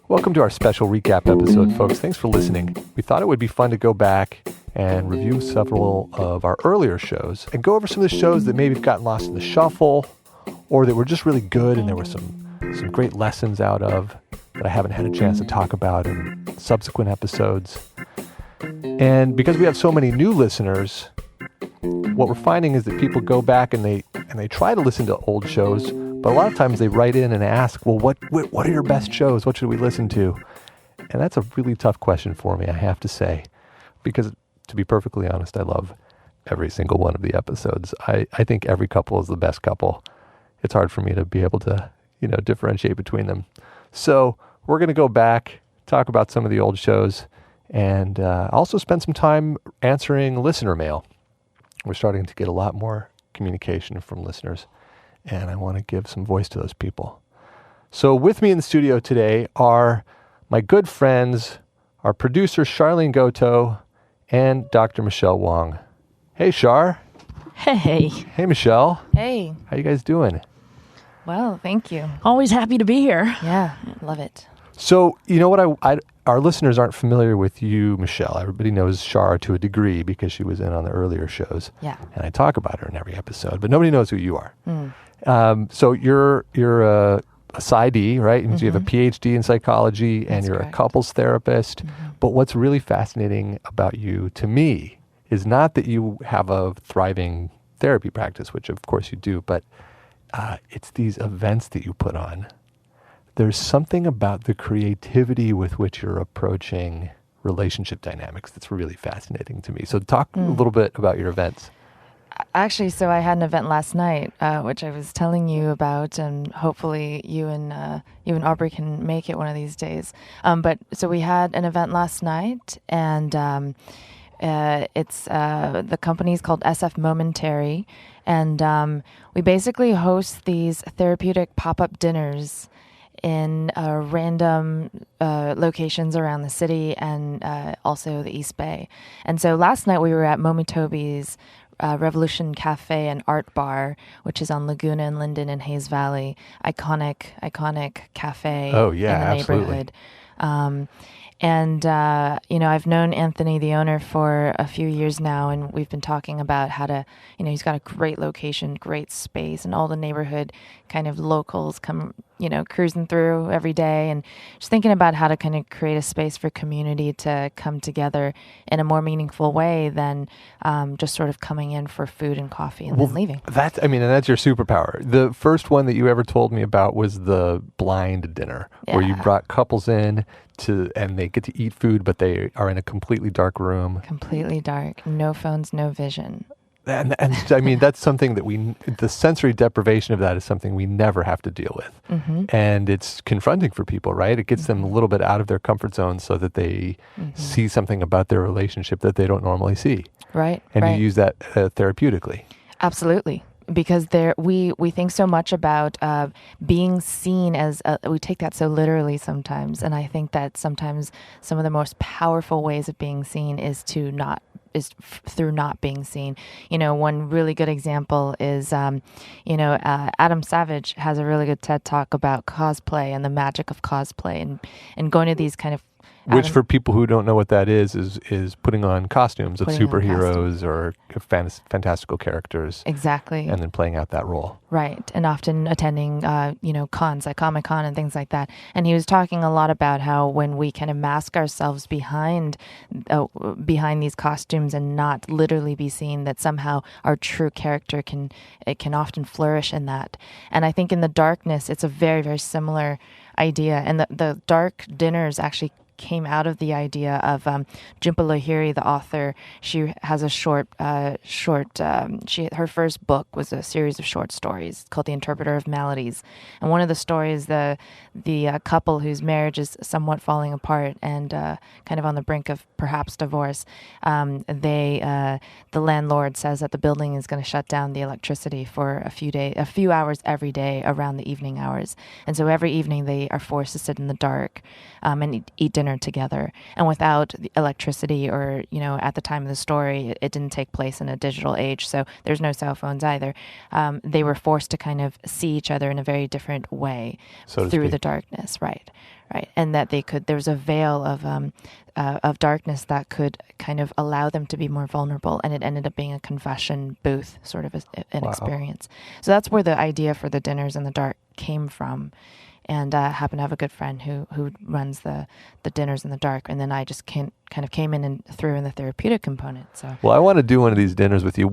Welcome to our special recap episode, folks. Thanks for listening. We thought it would be fun to go back and review several of our earlier shows and go over some of the shows that maybe have gotten lost in the shuffle or that were just really good and there were some great lessons out of that I haven't had a chance to talk about in subsequent episodes. And because we have so many new listeners, what we're finding is that people go back and they try to listen to old shows, but a lot of times they write in and ask, well, what are your best shows? What should we listen to? And that's a really tough question for me, I have to say, because to be perfectly honest, I love every single one of the episodes. I think every couple is the best couple. It's hard for me to be able to, differentiate between them. So we're going to go back, talk about some of the old shows, and also spend some time answering listener mail. We're starting to get a lot more communication from listeners, and I want to give some voice to those people. So with me in the studio today are my good friends, our producer Charlene Goto, and Dr. Michelle Wang. Hey, Char. Hey. Hey, Michelle. Hey. How you guys doing? Well, thank you. Always happy to be here. Yeah, love it. So, you know what? Our listeners aren't familiar with you, Michelle. Everybody knows Char to a degree because she was in on the earlier shows. Yeah. And I talk about her in every episode, but nobody knows who you are. So you're a PsyD, right? And you have a PhD in psychology, and you're correct. A couples therapist. But what's really fascinating about you, to me, is not that you have a thriving therapy practice, which of course you do, but it's these events that you put on. There's something about the creativity with which you're approaching relationship dynamics that's really fascinating to me. So talk a little bit about your events. Actually, so I had an event last night, which I was telling you about, and hopefully you and Aubrey can make it one of these days. But so we had an event last night, and it's the company's called SF Momentary, and we basically host these therapeutic pop-up dinners in random locations around the city and also the East Bay. And so last night we were at Momitobi's Revolution Cafe and Art Bar, which is on Laguna and Linden in Hayes Valley. Iconic cafe Oh, yeah, in the absolutely. neighborhood. And I've known Anthony, the owner, for a few years now, and we've been talking about how to, he's got a great location, great space, and all the neighborhood kind of locals come, cruising through every day, and just thinking about how to kind of create a space for community to come together in a more meaningful way than just sort of coming in for food and coffee and then leaving. That's your superpower. The first one that you ever told me about was the blind dinner, where you brought couples in and they get to eat food, but they are in a completely dark room. Completely dark. No phones, no vision. And I mean, that's something that the sensory deprivation of that is something we never have to deal with. And it's confronting for people, right? It gets them a little bit out of their comfort zone so that they see something about their relationship that they don't normally see. Right. And you use that therapeutically. Absolutely. Because we think so much about being seen as we take that so literally sometimes, and I think that sometimes some of the most powerful ways of being seen is through not being seen. One really good example is Adam Savage has a really good TED talk about cosplay and the magic of cosplay and going to these kind of Which, for people who don't know what that is putting on costumes of superheroes or fantastical characters. Exactly. And then playing out that role. Right. And often attending, cons like Comic-Con and things like that. And he was talking a lot about how when we kind of mask ourselves behind these costumes and not literally be seen, that somehow our true character can often flourish in that. And I think in the darkness, it's a very, very similar idea. And the dark dinners actually came out of the idea of Jhumpa Lahiri, the author. She has a her first book was a series of short stories called The Interpreter of Maladies. And one of the stories, the couple whose marriage is somewhat falling apart and kind of on the brink of perhaps divorce, the landlord says that the building is going to shut down the electricity for a few hours every day around the evening hours. And so every evening they are forced to sit in the dark and eat dinner together. And without the electricity or, at the time of the story, it didn't take place in a digital age. So there's no cell phones either. They were forced to kind of see each other in a very different way through the darkness. Right. And that there was a veil of darkness that could kind of allow them to be more vulnerable. And it ended up being a confession booth sort of an experience. So that's where the idea for the Dinners in the Dark came from. And I happen to have a good friend who runs the Dinners in the Dark, and then I just kind of came in and threw in the therapeutic component. So, well, I want to do one of these dinners with you.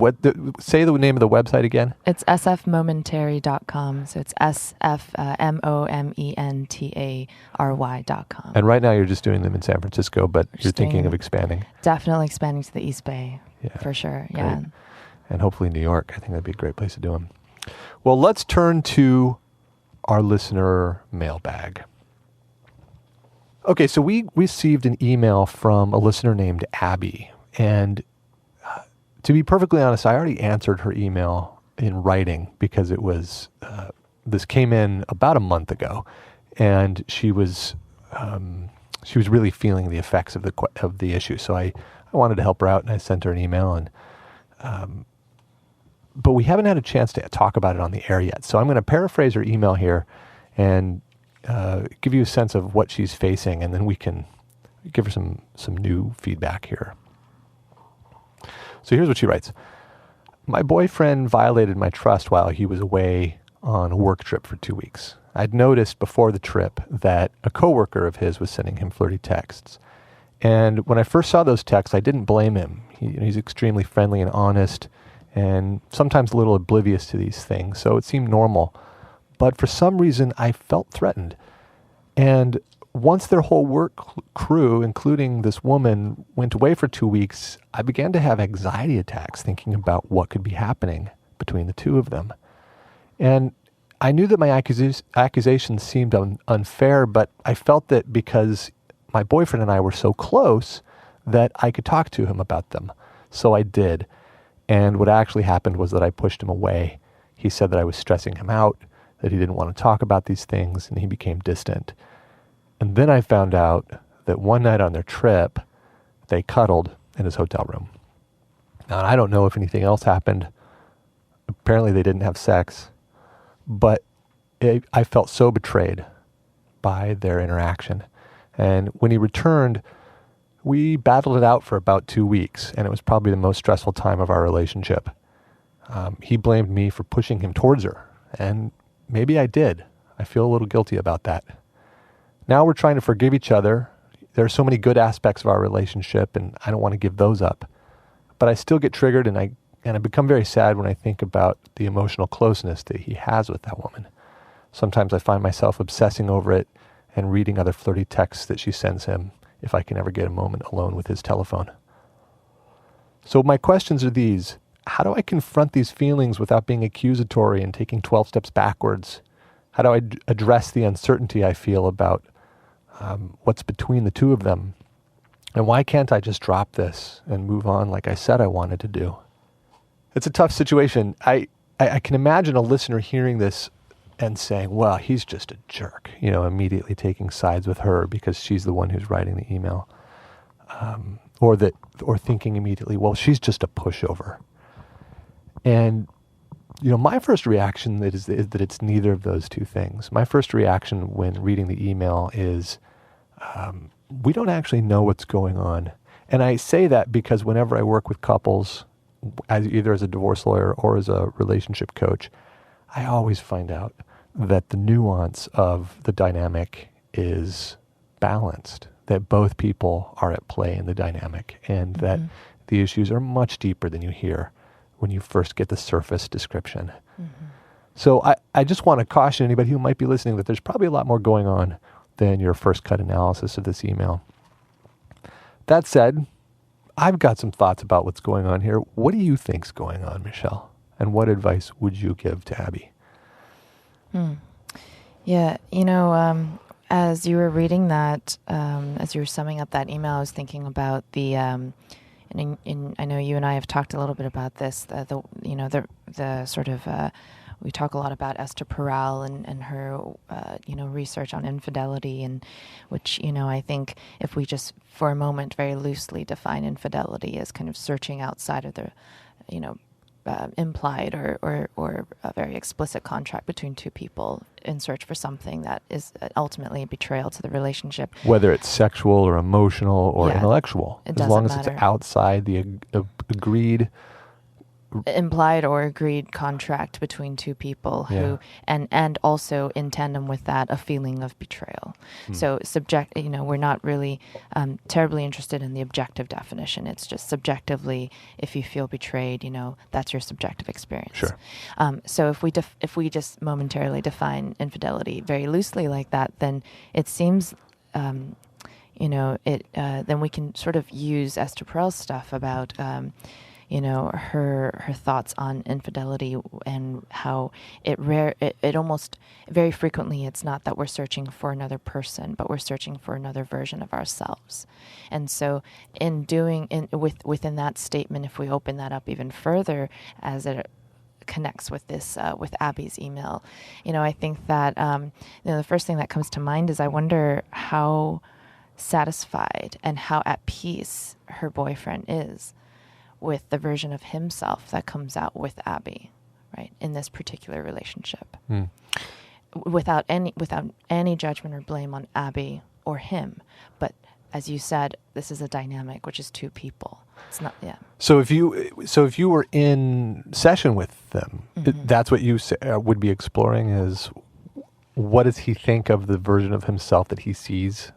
Say the name of the website again. It's sfmomentary.com. So it's sfmomentary.com. And right now you're just doing them in San Francisco, but you're thinking of expanding. Definitely expanding to the East Bay, for sure. Great. Yeah, and hopefully New York. I think that'd be a great place to do them. Well, let's turn to our listener mailbag. Okay, so we received an email from a listener named Abby. And to be perfectly honest, I already answered her email in writing because it was, this came in about a month ago. And she was really feeling the effects of the issue. So I wanted to help her out, and I sent her an email. And but we haven't had a chance to talk about it on the air yet. So I'm going to paraphrase her email here and give you a sense of what she's facing, and then we can give her some new feedback here. So here's what she writes. My boyfriend violated my trust while he was away on a work trip for 2 weeks. I'd noticed before the trip that a coworker of his was sending him flirty texts. And when I first saw those texts, I didn't blame him. He's extremely friendly and honest, and sometimes a little oblivious to these things, so it seemed normal. But for some reason, I felt threatened. And once their whole work crew, including this woman, went away for 2 weeks, I began to have anxiety attacks thinking about what could be happening between the two of them. And I knew that my accusations seemed unfair, but I felt that because my boyfriend and I were so close that I could talk to him about them. So I did. And what actually happened was that I pushed him away. He said that I was stressing him out, that he didn't want to talk about these things, and he became distant. And then I found out that one night on their trip, they cuddled in his hotel room. Now, I don't know if anything else happened. Apparently they didn't have sex, but I felt so betrayed by their interaction. And when he returned, we battled it out for about 2 weeks, and it was probably the most stressful time of our relationship. He blamed me for pushing him towards her, and maybe I did. I feel a little guilty about that. Now we're trying to forgive each other. There are so many good aspects of our relationship, and I don't want to give those up. But I still get triggered, and I become very sad when I think about the emotional closeness that he has with that woman. Sometimes I find myself obsessing over it and reading other flirty texts that she sends him if I can ever get a moment alone with his telephone. So my questions are these. How do I confront these feelings without being accusatory and taking 12 steps backwards? How do I address the uncertainty I feel about what's between the two of them? And why can't I just drop this and move on like I said I wanted to do? It's a tough situation. I can imagine a listener hearing this and saying, well, he's just a jerk, immediately taking sides with her because she's the one who's writing the email. Or thinking immediately, well, she's just a pushover. And, my first reaction is that it's neither of those two things. My first reaction when reading the email is, we don't actually know what's going on. And I say that because whenever I work with couples, either as a divorce lawyer or as a relationship coach, I always find out that the nuance of the dynamic is balanced, that both people are at play in the dynamic, and that the issues are much deeper than you hear when you first get the surface description. Mm-hmm. So I just want to caution anybody who might be listening that there's probably a lot more going on than your first cut analysis of this email. That said, I've got some thoughts about what's going on here. What do you think's going on, Michelle? And what advice would you give to Abby? Yeah, as you were reading that, as you were summing up that email, I was thinking about the, and I know you and I have talked a little bit about this, the sort of we talk a lot about Esther Perel and her, research on infidelity, and which, I think if we just for a moment very loosely define infidelity as kind of searching outside of the, implied or a very explicit contract between two people in search for something that is ultimately a betrayal to the relationship. Whether it's sexual or emotional or intellectual, it as long as doesn't it's matter. outside the agreed, implied or agreed contract between two people who, and also in tandem with that, a feeling of betrayal. So we're not really terribly interested in the objective definition. It's just subjectively, if you feel betrayed, that's your subjective experience. Sure. So if we just momentarily define infidelity very loosely like that, then it seems, then we can sort of use Esther Perel's stuff about, her thoughts on infidelity and how it almost very frequently, it's not that we're searching for another person, but we're searching for another version of ourselves. And so within that statement, if we open that up even further as it connects with this, with Abby's email, I think that, the first thing that comes to mind is I wonder how satisfied and how at peace her boyfriend is with the version of himself that comes out with Abby, right, in this particular relationship, without any judgment or blame on Abby or him. But as you said, this is a dynamic, which is two people. It's not, So if you were in session with them, that's what you would be exploring is, what does he think of the version of himself that he sees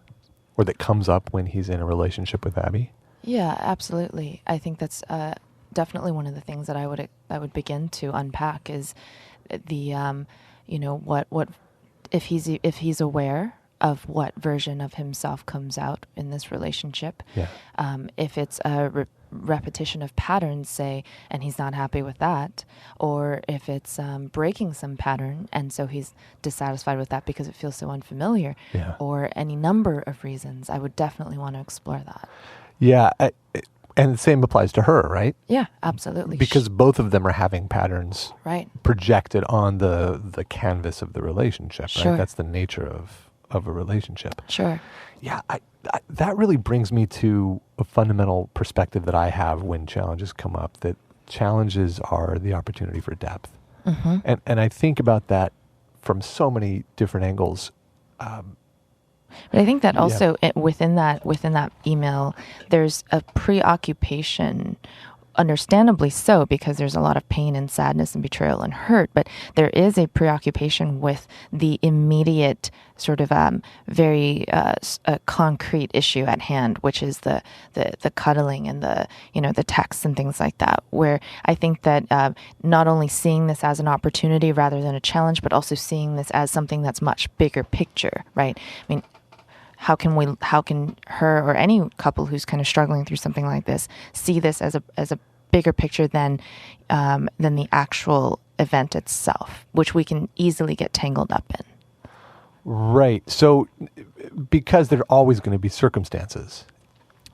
or that comes up when he's in a relationship with Abby? Yeah, absolutely. I think that's definitely one of the things that I would begin to unpack is the what if he's aware of what version of himself comes out in this relationship. Yeah. If it's a repetition of patterns, say, and he's not happy with that, or if it's breaking some pattern and so he's dissatisfied with that because it feels so unfamiliar, or any number of reasons, I would definitely want to explore that. Yeah, and the same applies to her, right? Yeah, absolutely. Because both of them are having patterns projected on the canvas of the relationship, right? That's the nature of a relationship. Sure. Yeah, I that really brings me to a fundamental perspective that I have when challenges come up, that challenges are the opportunity for depth. And I think about that from so many different angles. But I think that also within that email, there's a preoccupation, understandably so, because there's a lot of pain and sadness and betrayal and hurt. But there is a preoccupation with the immediate sort of very concrete issue at hand, which is the cuddling and the texts and things like that. Where I think that not only seeing this as an opportunity rather than a challenge, but also seeing this as something that's much bigger picture, right? I mean, how can her or any couple who's kind of struggling through something like this see this as a bigger picture than the actual event itself, which we can easily get tangled up in. Right. So because there are always going to be circumstances.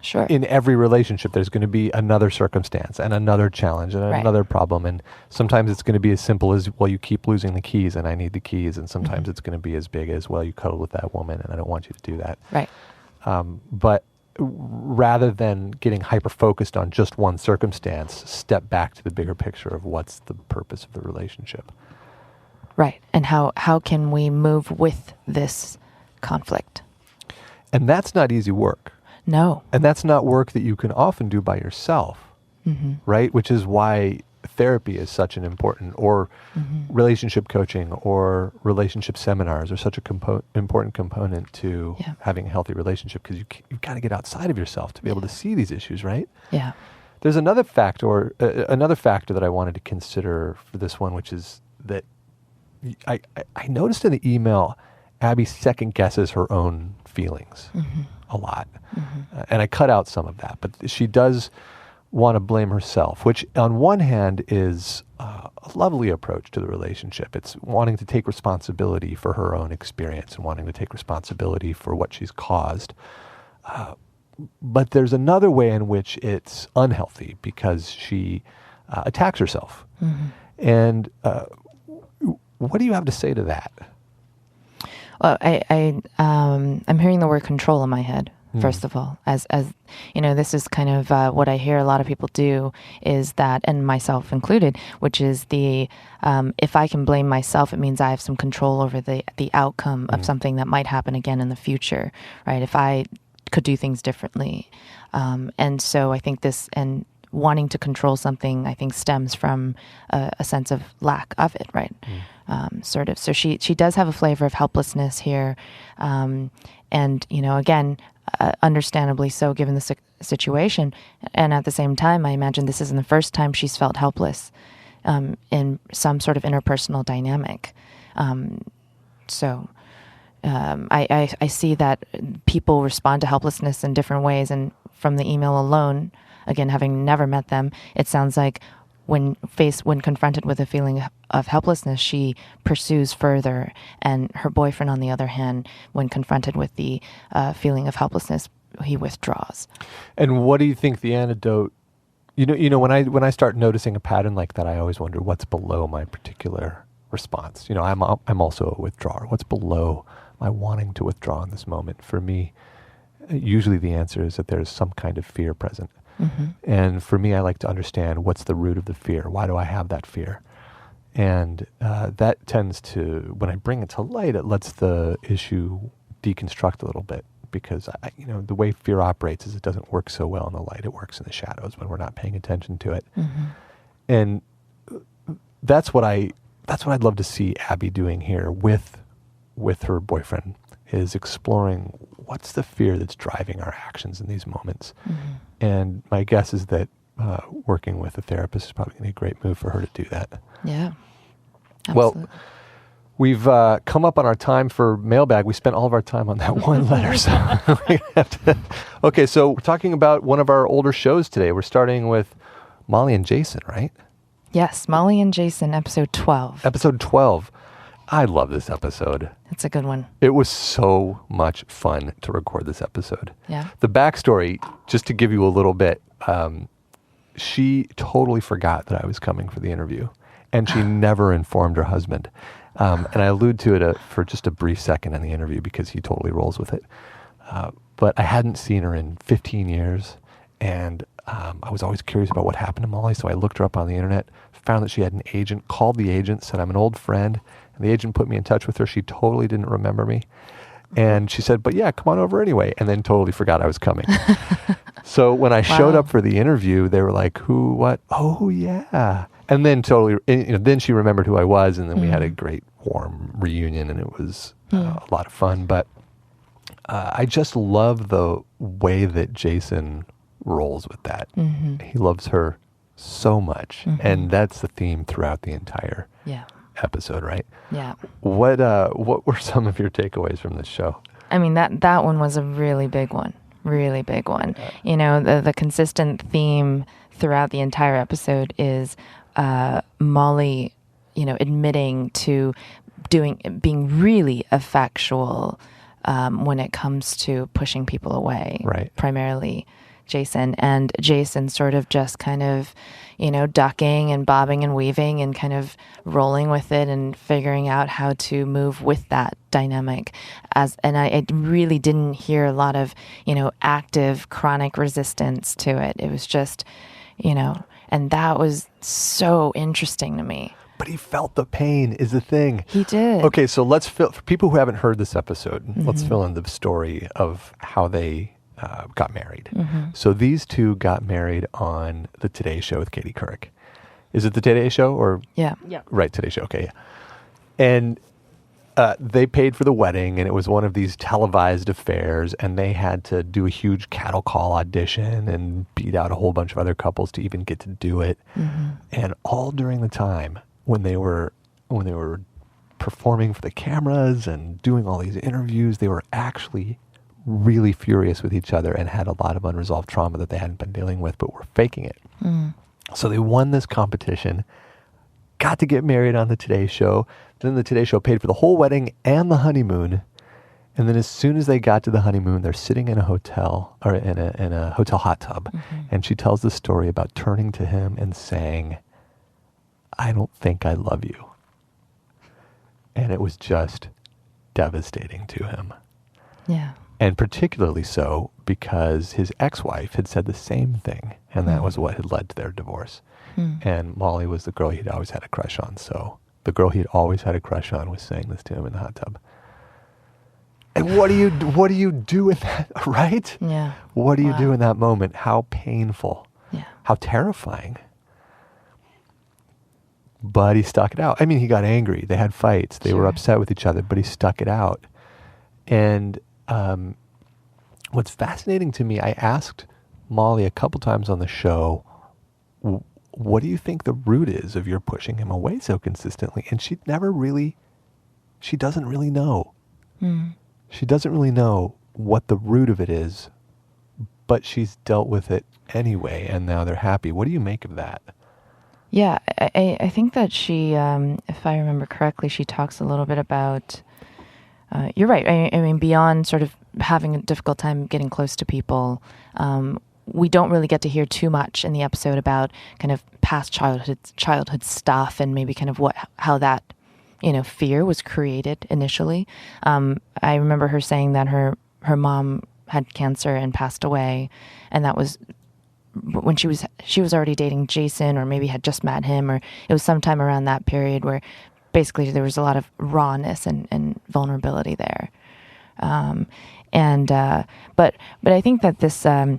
Sure. In every relationship, there's going to be another circumstance and another challenge and another problem. And sometimes it's going to be as simple as, well, you keep losing the keys and I need the keys. And sometimes it's going to be as big as, well, you cuddled with that woman and I don't want you to do that. Right. But rather than getting hyper-focused on just one circumstance, step back to the bigger picture of what's the purpose of the relationship. Right. And how can we move with this conflict? And that's not easy work. No. And that's not work that you can often do by yourself, right? Which is why therapy is such an important, or relationship coaching or relationship seminars are such a important component to having a healthy relationship, because you've got to get outside of yourself to be able to see these issues, right? Yeah. There's another factor that I wanted to consider for this one, which is that I noticed in the email, Abby second guesses her own feelings a lot. And I cut out some of that, but she does want to blame herself, which on one hand is a lovely approach to the relationship. It's wanting to take responsibility for her own experience and wanting to take responsibility for what she's caused. But there's another way in which it's unhealthy, because she attacks herself. And what do you have to say to that? Well, I'm hearing the word control in my head. First of all, as you know, this is kind of what I hear a lot of people do is that, and myself included, which is the if I can blame myself, it means I have some control over the outcome of something that might happen again in the future, right? If I could do things differently, and so I think this and wanting to control something, I think, stems from a sense of lack of it, right? Sort of. So she does have a flavor of helplessness here, and you know, again. Understandably so, given the situation. And at the same time, I imagine this isn't the first time she's felt helpless in some sort of interpersonal dynamic. I see that people respond to helplessness in different ways. And from the email alone, again, having never met them, it sounds like when confronted with a feeling of helplessness, she pursues further, and her boyfriend, on the other hand, when confronted with the feeling of helplessness, he withdraws. And what do you think the antidote? You know, when I start noticing a pattern like that, I always wonder what's below my particular response. You know, I'm also a withdrawer. What's below my wanting to withdraw in this moment? For me, usually the answer is that there's some kind of fear present. And for me, I like to understand what's the root of the fear. Why do I have that fear? And that tends to, when I bring it to light, it lets the issue deconstruct a little bit, because the way fear operates is it doesn't work so well in the light. It works in the shadows when we're not paying attention to it. And that's what I'd love to see Abby doing here with her boyfriend, is exploring what's the fear that's driving our actions in these moments. And my guess is that working with a therapist is probably going to be a great move for her to do that. Yeah, absolutely. Well, we've come up on our time for mailbag. We spent all of our time on that one letter. So we have to. Okay, so we're talking about one of our older shows today. We're starting with Molly and Jason, right? Yes, Molly and Jason, episode 12. Episode 12. I love this episode. It's a good one. It was so much fun to record this episode. Yeah. The backstory, just to give you a little bit, she totally forgot that I was coming for the interview, and she never informed her husband. And I allude to it for just a brief second in the interview because he totally rolls with it. But I hadn't seen her in 15 years, and I was always curious about what happened to Molly, so I looked her up on the internet, found that she had an agent, called the agent, said, I'm an old friend, and the agent put me in touch with her. She totally didn't remember me. And she said, but yeah, come on over anyway, and then totally forgot I was coming. So when I showed up for the interview, they were like, who, what? Oh, yeah. And then then she remembered who I was, and then we had a great warm reunion, and it was a lot of fun. But I just love the way that Jason rolls with that. He loves her so much, and that's the theme throughout the entire episode, right? Yeah. What were some of your takeaways from this show? I mean, that one was a really big one. Really big one. You know, the consistent theme throughout the entire episode is Molly, admitting to being really effectual when it comes to pushing people away. Right. Primarily Jason, and Jason sort of just kind of, ducking and bobbing and weaving and kind of rolling with it and figuring out how to move with that dynamic. And I really didn't hear a lot of, active chronic resistance to it. It was just, and that was so interesting to me. But he felt the pain is the thing. He did. Okay, so for people who haven't heard this episode, let's fill in the story of how they got married. So these two got married on the Today Show with Katie Couric. Is it the Today Show or? Yeah. Right, Today Show. Okay, yeah. And they paid for the wedding, and it was one of these televised affairs, and they had to do a huge cattle call audition and beat out a whole bunch of other couples to even get to do it. And all during the time when they were performing for the cameras and doing all these interviews, they were actually really furious with each other and had a lot of unresolved trauma that they hadn't been dealing with, but were faking it. So they won this competition, got to get married on the Today Show. Then the Today Show paid for the whole wedding and the honeymoon. And then as soon as they got to the honeymoon, they're sitting in a hotel, or in a hotel hot tub. And she tells the story about turning to him and saying, I don't think I love you. And it was just devastating to him. Yeah. And particularly so because his ex-wife had said the same thing, and that was what had led to their divorce. And Molly was the girl he'd always had a crush on. So the girl he'd always had a crush on was saying this to him in the hot tub. And what do you do in that, right? Yeah. What do you do in that moment? How painful. Yeah. How terrifying. But he stuck it out. I mean, he got angry. They had fights. They were upset with each other, but he stuck it out. And what's fascinating to me, I asked Molly a couple times on the show, what do you think the root is of your pushing him away so consistently? And she doesn't really know. She doesn't really know what the root of it is, but she's dealt with it anyway, and now they're happy. What do you make of that? Yeah, I think that she, if I remember correctly, she talks a little bit about, you're right. I mean, beyond sort of having a difficult time getting close to people, we don't really get to hear too much in the episode about kind of past childhood stuff and maybe kind of how that, fear was created initially. I remember her saying that her mom had cancer and passed away, and that was when she was already dating Jason, or maybe had just met him, or it was sometime around that period where basically there was a lot of rawness and vulnerability there. But I think that this, I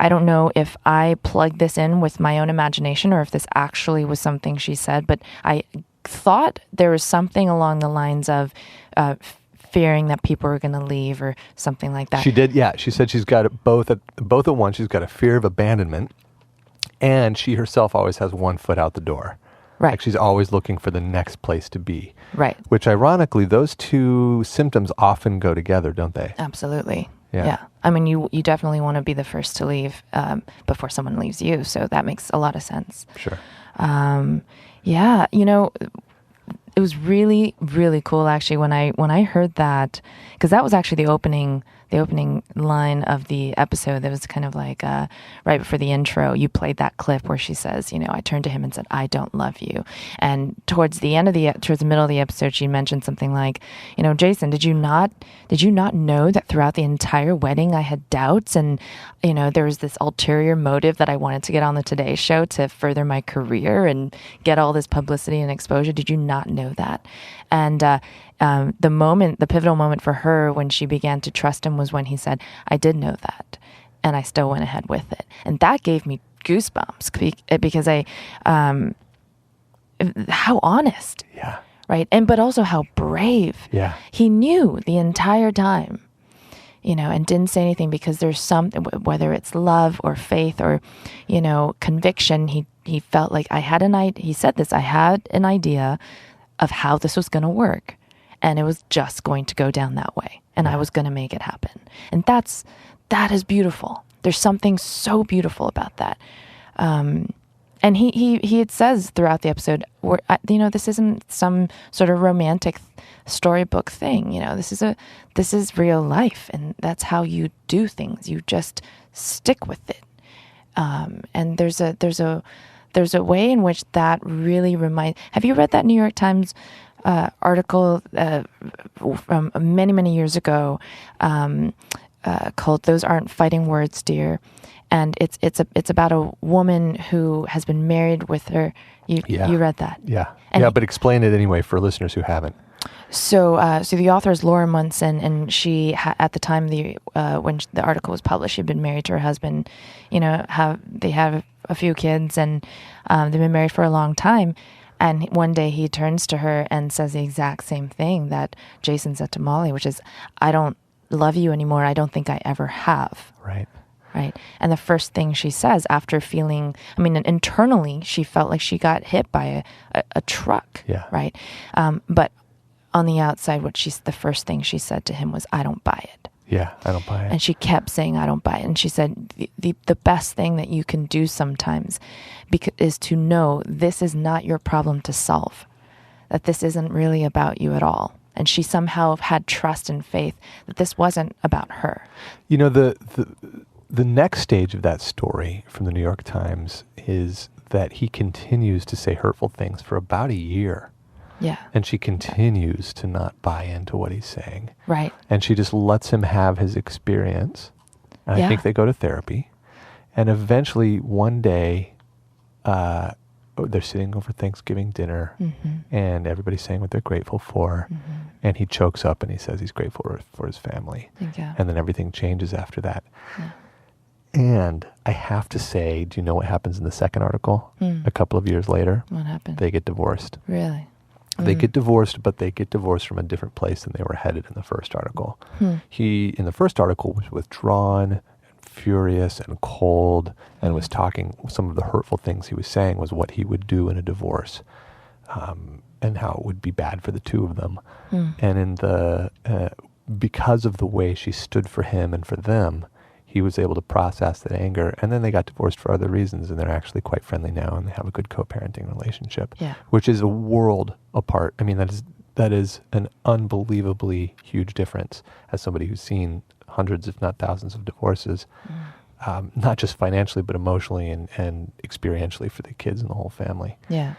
don't know if I plugged this in with my own imagination or if this actually was something she said, but I thought there was something along the lines of, fearing that people were going to leave or something like that. She did, yeah. She said she's got both at once. She's got a fear of abandonment, and she herself always has one foot out the door. Right. Like she's always looking for the next place to be. Right. Which ironically, those two symptoms often go together, don't they? Absolutely. Yeah. I mean, you definitely want to be the first to leave before someone leaves you. So that makes a lot of sense. Sure. Yeah. It was really, really cool actually when I heard that, because that was actually the opening line of the episode. That was kind of like right before the intro. You played that clip where she says, I turned to him and said, "I don't love you." And towards the middle of the episode, she mentioned something like, "Jason, did you not know that throughout the entire wedding I had doubts, and there was this ulterior motive that I wanted to get on the Today Show to further my career and get all this publicity and exposure? Did you not know that?" And the pivotal moment for her when she began to trust him was when he said, "I did know that, and I still went ahead with it." And that gave me goosebumps because how honest. Yeah. Right. But also how brave. Yeah. He knew the entire time, and didn't say anything because there's something, whether it's love or faith or, conviction. He felt like he said this, I had an idea of how this was going to work, and it was just going to go down that way, and I was going to make it happen. And that is beautiful. There's something so beautiful about that. And he says throughout the episode, this isn't some sort of romantic storybook thing. This is real life, and that's how you do things. You just stick with it. And there's a way in which that really reminds. Have you read that New York Times article from many, many years ago called "Those Aren't Fighting Words, Dear"? And it's about a woman who has been married with her. You read that? Yeah. But explain it anyway for listeners who haven't. So the author is Laura Munson, and she at the time when the article was published, she'd been married to her husband. They have a few kids, and they've been married for a long time. And one day he turns to her and says the exact same thing that Jason said to Molly, which is, "I don't love you anymore. I don't think I ever have." Right. Right. And the first thing she says after internally, she felt like she got hit by a truck. Yeah. Right. But on the outside, the first thing she said to him was, "I don't buy it." Yeah, I don't buy it. And she kept saying, "I don't buy it." And she said, the best thing that you can do sometimes is to know this is not your problem to solve, that this isn't really about you at all. And she somehow had trust and faith that this wasn't about her. The next stage of that story from the New York Times is that he continues to say hurtful things for about a year. Yeah. And she continues to not buy into what he's saying. Right. And she just lets him have his experience. And I think they go to therapy. And eventually, one day, they're sitting over Thanksgiving dinner, and everybody's saying what they're grateful for. And he chokes up and he says he's grateful for his family. Yeah. And then everything changes after that. Yeah. And I have to say, do you know what happens in the second article? A couple of years later, What happened? they get divorced. Really? They get divorced, but they get divorced from a different place than they were headed in the first article. He, in the first article, was withdrawn and furious and cold and was talking, some of the hurtful things he was saying was what he would do in a divorce, and how it would be bad for the two of them. And in the, because of the way she stood for him and for them, he was able to process that anger, and then they got divorced for other reasons, and they're actually quite friendly now, and they have a good co-parenting relationship, which is a world apart. I mean, that is an unbelievably huge difference as somebody who's seen hundreds, if not thousands, of divorces, not just financially, but emotionally and experientially for the kids and the whole family. Yeah.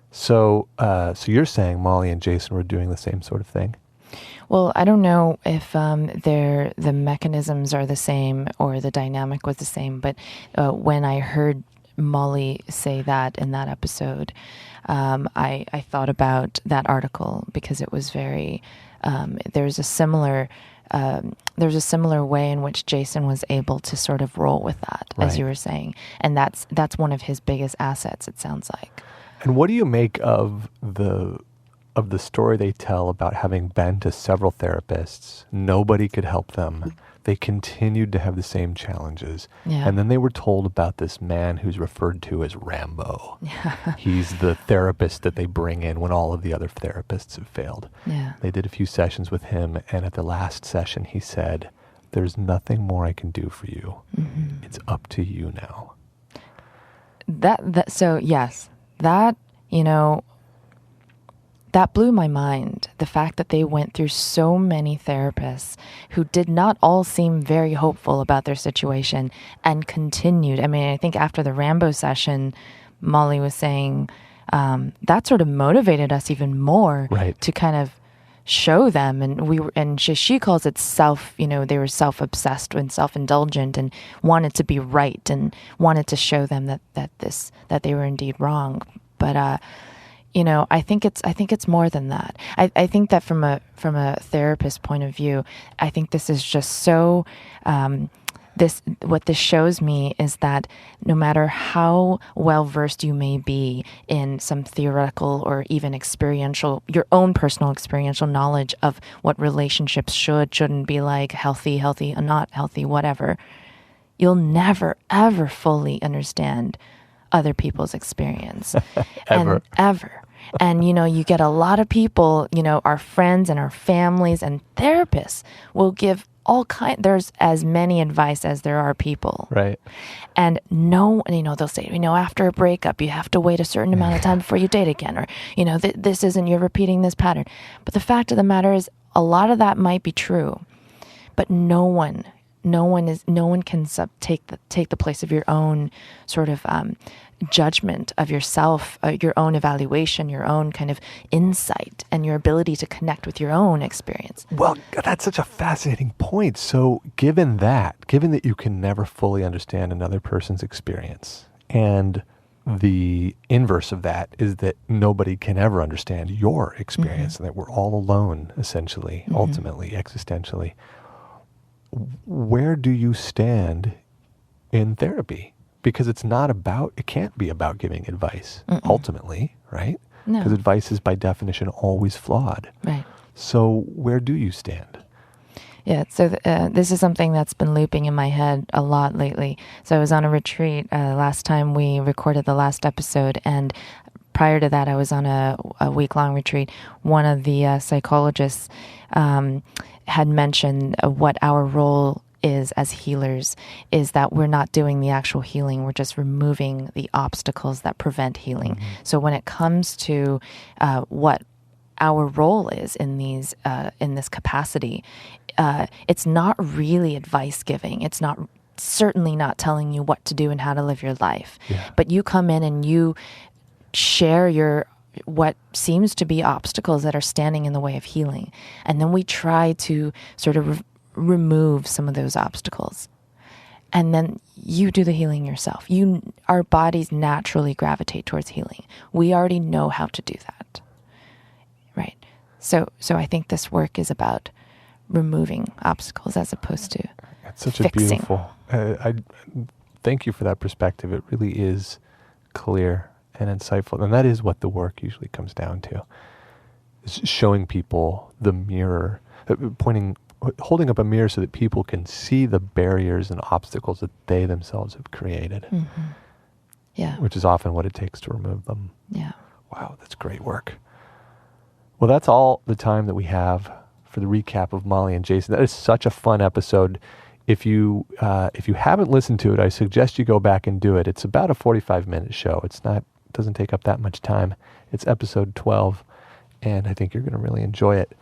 So, so you're saying Molly and Jason were doing the same sort of thing? Well, I don't know if the mechanisms are the same or the dynamic was the same, but when I heard Molly say that in that episode, I thought about that article because it was very, there's a similar way in which Jason was able to sort of roll with that, as you were saying. And that's one of his biggest assets, it sounds like. And what do you make of the story they tell about having been to several therapists? Nobody could help them. They continued to have the same challenges. Yeah. And then they were told about this man who's referred to as Rambo. He's the therapist that they bring in when all of the other therapists have failed. Yeah. They did a few sessions with him, and at the last session he said, "There's nothing more I can do for you. It's up to you now." So yes, that, that blew my mind. The fact that they went through so many therapists who did not all seem very hopeful about their situation and continued. I mean, I think after the Rambo session, Molly was saying that sort of motivated us even more to kind of show them. And she calls it they were self-obsessed and self-indulgent and wanted to be right and wanted to show them that they were indeed wrong. But I think it's more than that. I think that from a therapist point of view, I think this is just so. What this shows me is that no matter how well versed you may be in some theoretical or even your own personal experiential knowledge of what relationships shouldn't be like, healthy, not healthy, whatever, you'll never ever fully understand other people's experience. Ever. And, you get a lot of people, our friends and our families and therapists will give there's as many advice as there are people. Right. And they'll say, after a breakup, you have to wait a certain amount of time before you date again. Or, you're repeating this pattern. But the fact of the matter is a lot of that might be true, but no one can take the place of your own sort of judgment of yourself, your own evaluation, your own kind of insight, and your ability to connect with your own experience. Well, that's such a fascinating point. So given that you can never fully understand another person's experience, and the inverse of that is that nobody can ever understand your experience, and that we're all alone, essentially, ultimately, existentially, where do you stand in therapy? Because it can't be about giving advice, ultimately, right? No. Because advice is by definition always flawed. Right. So where do you stand? Yeah, so this is something that's been looping in my head a lot lately. So I was on a retreat last time we recorded the last episode, and prior to that I was on a week-long retreat. One of the psychologists had mentioned what our role is as healers is that we're not doing the actual healing. We're just removing the obstacles that prevent healing. So when it comes to what our role is in this capacity, it's not really advice giving. It's certainly not telling you what to do and how to live your life. Yeah. But you come in and you share your what seems to be obstacles that are standing in the way of healing. And then we try to sort of remove some of those obstacles. And then you do the healing yourself. Our bodies naturally gravitate towards healing. We already know how to do that. Right? So I think this work is about removing obstacles as opposed to That's such fixing. a beautiful. I thank you for that perspective. It really is clear and insightful, and that is what the work usually comes down to: is showing people the mirror, holding up a mirror so that people can see the barriers and obstacles that they themselves have created. Mm-hmm. Yeah. Which is often what it takes to remove them. Yeah. Wow, that's great work. Well, that's all the time that we have for the recap of Molly and Jason. That is such a fun episode. If you haven't listened to it, I suggest you go back and do it. It's about a 45-minute show. It doesn't take up that much time. It's episode 12, and I think you're going to really enjoy it.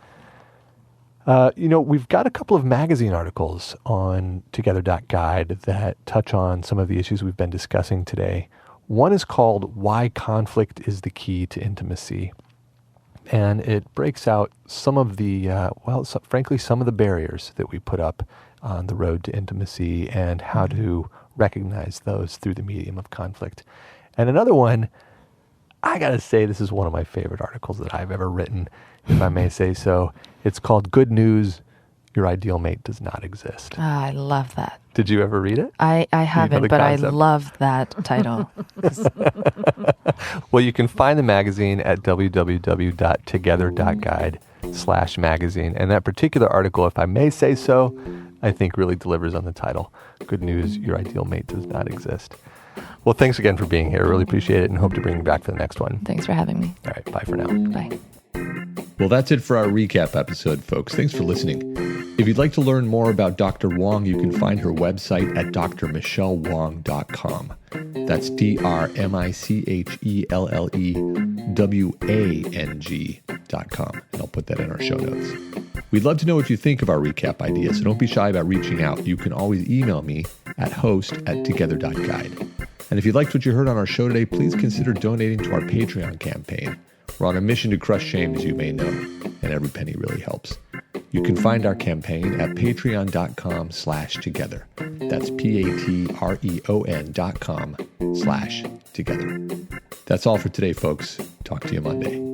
We've got a couple of magazine articles on Together.guide that touch on some of the issues we've been discussing today. One is called Why Conflict is the Key to Intimacy. And it breaks out some of the, frankly, some of the barriers that we put up on the road to intimacy and how to recognize those through the medium of conflict. And another one, I got to say, this is one of my favorite articles that I've ever written, if I may say so. It's called Good News, Your Ideal Mate Does Not Exist. I love that. Did you ever read it? I haven't, but I love that title. Well, you can find the magazine at www.together.guide/magazine. And that particular article, if I may say so, I think really delivers on the title. Good News, Your Ideal Mate Does Not Exist. Well, thanks again for being here. Really appreciate it and hope to bring you back for the next one. Thanks for having me. All right, bye for now. Bye. Well, that's it for our recap episode, folks. Thanks for listening. If you'd like to learn more about Dr. Wang, you can find her website at drmichellewang.com. That's drmichellewang.com. And I'll put that in our show notes. We'd love to know what you think of our recap ideas, so don't be shy about reaching out. You can always email me at host@together.guide. And if you liked what you heard on our show today, please consider donating to our Patreon campaign. We're on a mission to crush shame, as you may know, and every penny really helps. You can find our campaign at patreon.com/together. That's patreon.com/together. That's all for today, folks. Talk to you Monday.